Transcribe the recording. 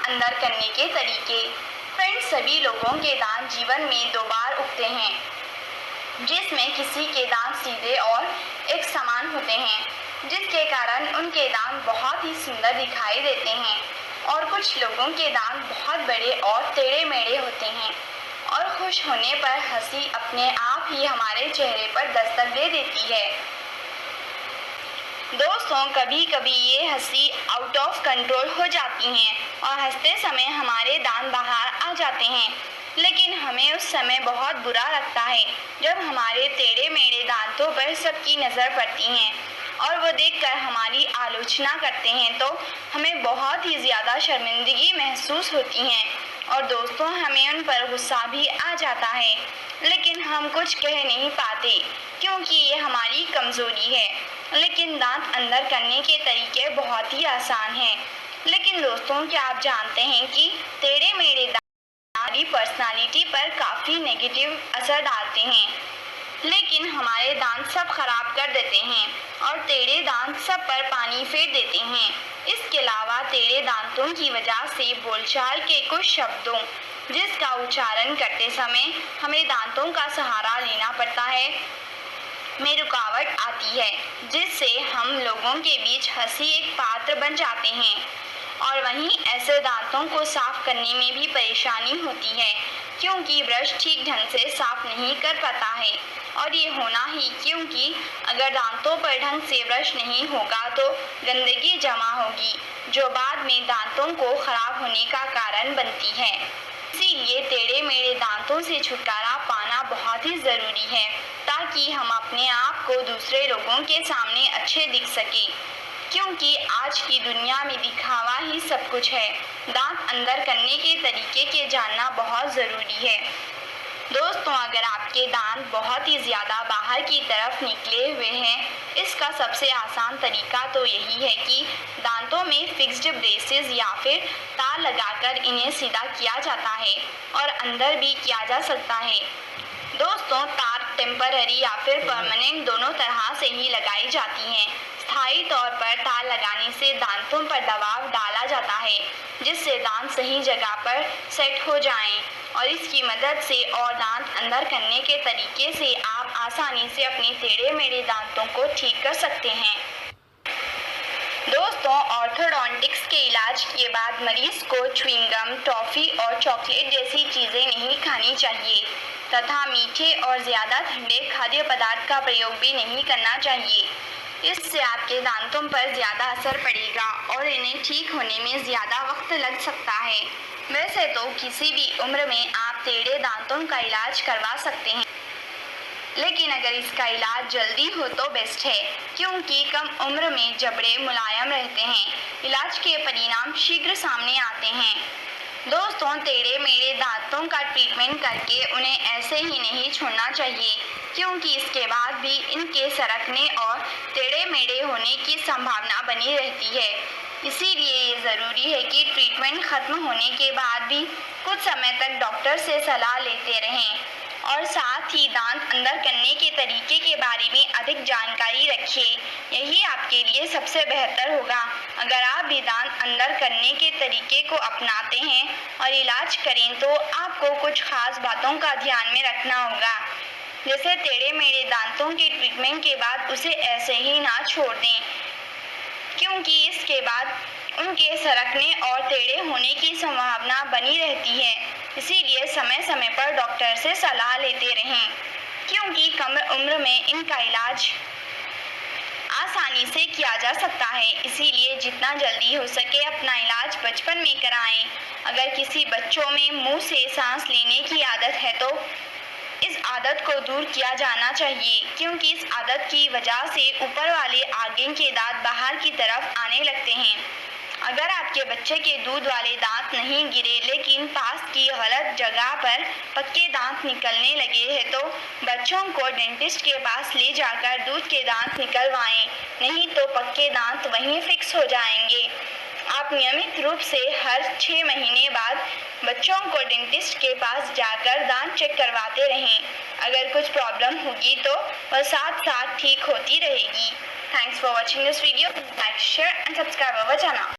अंदर करने के तरीके। फ्रेंड्स, सभी लोगों के दांत जीवन में 2 बार उगते हैं, जिसमें किसी के दांत सीधे और एक समान होते हैं, जिसके कारण उनके दांत बहुत ही सुंदर दिखाई देते हैं। और कुछ लोगों के दांत बहुत बड़े और टेढ़े मेढ़े होते हैं और खुश होने पर हंसी अपने आप ही हमारे चेहरे पर दस्तक दे देती है। दोस्तों, कभी कभी ये हंसी आउट ऑफ कंट्रोल हो जाती है और हंसते समय हमारे दांत बाहर आ जाते हैं, लेकिन हमें उस समय बहुत बुरा लगता है जब हमारे टेढ़े मेढ़े दांतों पर सबकी नज़र पड़ती है और वो देखकर हमारी आलोचना करते हैं, तो हमें बहुत ही ज़्यादा शर्मिंदगी महसूस होती है और दोस्तों, हमें उन पर गुस्सा भी आ जाता है, लेकिन हम कुछ कह नहीं पाते क्योंकि ये हमारी कमज़ोरी है। लेकिन दांत अंदर करने के तरीके बहुत ही आसान हैं। लेकिन दोस्तों, क्या आप जानते हैं कि टेढ़े मेढ़े दांत हमारी पर्सनालिटी पर काफ़ी नेगेटिव असर डालते हैं, लेकिन हमारे दांत सब खराब कर देते हैं और टेढ़े दांत सब पर पानी फेर देते हैं। इसके अलावा टेढ़े दांतों की वजह से बोलचाल के कुछ शब्दों जिसका उच्चारण करते समय हमें दांतों का सहारा लेना पड़ता है में रुकावट आती है, जिससे हम लोगों के बीच हंसी एक पात्र बन जाते हैं। और वहीं ऐसे दांतों को साफ करने में भी परेशानी होती है क्योंकि ब्रश ठीक ढंग से साफ नहीं कर पाता है, और ये होना ही क्योंकि अगर दांतों पर ढंग से ब्रश नहीं होगा तो गंदगी जमा होगी जो बाद में दांतों को खराब होने का कारण बनती है। इसीलिए टेढ़े मेढ़े दांतों से छुटकारा पाना बहुत ही ज़रूरी है ताकि हम अपने आप को दूसरे लोगों के सामने अच्छे दिख सके, क्योंकि आज की दुनिया में दिखावा ही सब कुछ है। दांत अंदर करने के तरीके के जानना बहुत ज़रूरी है। दोस्तों, अगर आपके दांत बहुत ही ज़्यादा बाहर की तरफ निकले हुए हैं, इसका सबसे आसान तरीका तो यही है कि दांतों में फिक्स्ड ब्रेसेस या फिर तार लगाकर इन्हें सीधा किया जाता है और अंदर भी किया जा सकता है। दोस्तों, तार टेम्पररी या फिर परमानेंट दोनों तरह से ही लगाई जाती हैं। स्थायी तौर पर तार लगाने से दांतों पर दबाव डाला जाता है जिससे दांत सही जगह पर सेट हो जाएं, और इसकी मदद से और दांत अंदर करने के तरीके से आप आसानी से अपने टेढ़े मेढ़े दांतों को ठीक कर सकते हैं। दोस्तों, ऑर्थोडोंटिक्स के इलाज के बाद मरीज को च्युइंगम, टॉफ़ी और चॉकलेट जैसी चीज़ें नहीं खानी चाहिए तथा मीठे और ज़्यादा ठंडे खाद्य पदार्थ का प्रयोग भी नहीं करना चाहिए। इससे आपके दांतों पर ज़्यादा असर पड़ेगा और इन्हें ठीक होने में ज़्यादा वक्त लग सकता है। वैसे तो किसी भी उम्र में आप टेढ़े दांतों का इलाज करवा सकते हैं, लेकिन अगर इसका इलाज जल्दी हो तो बेस्ट है क्योंकि कम उम्र में जबड़े मुलायम रहते हैं। इलाज के परिणाम शीघ्र सामने आते हैं। दोस्तों, टेढ़े मेढ़े दांतों का ट्रीटमेंट करके उन्हें ऐसे ही नहीं छोड़ना चाहिए क्योंकि इसके बाद भी इनके सरकने और टेढ़े मेढ़े होने की संभावना बनी रहती है। इसीलिए ये ज़रूरी है कि ट्रीटमेंट ख़त्म होने के बाद भी कुछ समय तक डॉक्टर से सलाह लेते रहें और साथ ही दांत अंदर करने के तरीके के बारे में अधिक जानकारी रखिए। यही आपके लिए सबसे बेहतर होगा। अगर आप भी दांत अंदर करने के तरीके को अपनाते हैं और इलाज करें तो आपको कुछ खास बातों का ध्यान में रखना होगा, जैसे टेढ़े मेढ़े दांतों के ट्रीटमेंट के बाद उसे ऐसे ही ना छोड़ दें क्योंकि इसके बाद उनके सरकने और टेढ़े होने की संभावना बनी रहती है। इसीलिए समय समय पर डॉक्टर से सलाह लेते रहें क्योंकि कम उम्र में इनका इलाज आसानी से किया जा सकता है। इसीलिए जितना जल्दी हो सके अपना इलाज बचपन में कराएं। अगर किसी बच्चों में मुंह से सांस लेने की आदत है तो इस आदत को दूर किया जाना चाहिए क्योंकि इस आदत की वजह से ऊपर वाले आगे के दांत बाहर की तरफ आने लगते हैं। अगर आपके बच्चे के दूध वाले दांत नहीं गिरे लेकिन पास की गलत जगह पर पक्के दांत निकलने लगे हैं तो बच्चों को डेंटिस्ट के पास ले जाकर दूध के दांत निकलवाएं, नहीं तो पक्के दांत वहीं फिक्स हो जाएंगे। आप नियमित रूप से हर 6 महीने बाद बच्चों को डेंटिस्ट के पास जाकर दांत चेक करवाते रहें। अगर कुछ प्रॉब्लम होगी तो वह साथ साथ ठीक होती रहेगी। Thanks for watching this video. Like, share and subscribe our channel.